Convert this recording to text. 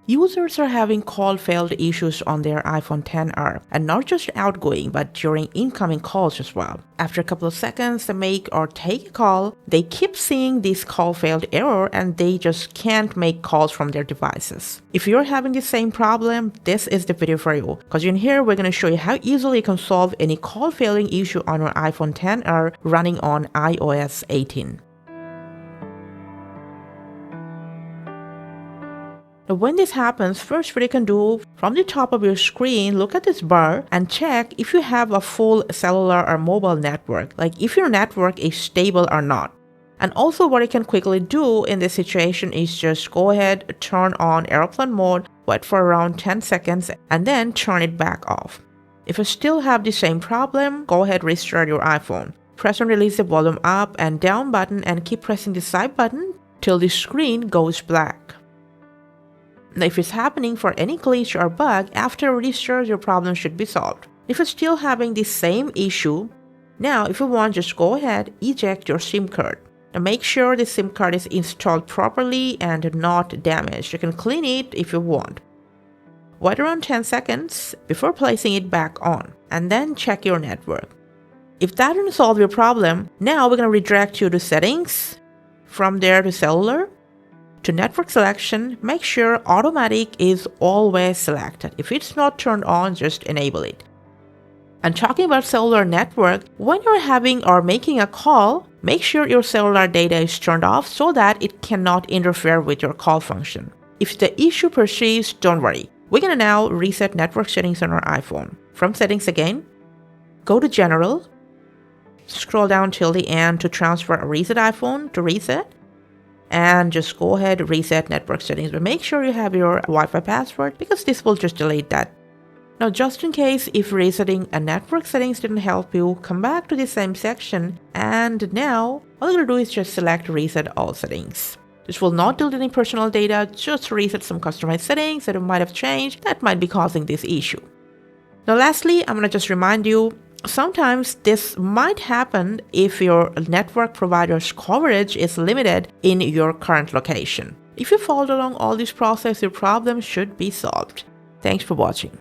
Users are having call failed issues on their iPhone XR, and not just outgoing, but during incoming calls as well. After a couple of seconds to make or take a call, they keep seeing this call failed error and they just can't make calls from their devices. If you're having the same problem, this is the video for you, because in here we're going to show you how easily you can solve any call failing issue on your iPhone XR running on iOS 18. Now, when this happens, first what you can do, from the top of your screen, look at this bar and check if you have a full cellular or mobile network, like if your network is stable or not. And also what you can quickly do in this situation is just go ahead, turn on airplane mode, wait for around 10 seconds, and then turn it back off. If you still have the same problem, go ahead, restart your iPhone. Press and release the volume up and down button and keep pressing the side button till the screen goes black. Now, if it's happening for any glitch or bug, after restart, your problem should be solved. If you're still having the same issue, now if you want, just go ahead, eject your SIM card. Now, make sure the SIM card is installed properly and not damaged. You can clean it if you want. Wait around 10 seconds before placing it back on, and then check your network. If that didn't solve your problem, now we're going to redirect you to settings, from there to cellular. To network selection, make sure automatic is always selected. If it's not turned on, just enable it. And talking about cellular network, when you're having or making a call, make sure your cellular data is turned off so that it cannot interfere with your call function. If the issue persists, don't worry. We're going to now reset network settings on our iPhone. From settings again, go to general, scroll down till the end to transfer or reset iPhone to reset. And just go ahead, reset network settings, but make sure you have your Wi-Fi password because this will just delete that. Now, just in case if resetting a network settings didn't help you, come back to the same section, and now all you're going to do is just select reset all settings. This will not delete any personal data, just reset some customized settings that you might have changed that might be causing this issue. Now, lastly, I'm going to just remind you, sometimes this might happen if your network provider's coverage is limited in your current location. If you followed along all this process, your problem should be solved. Thanks for watching.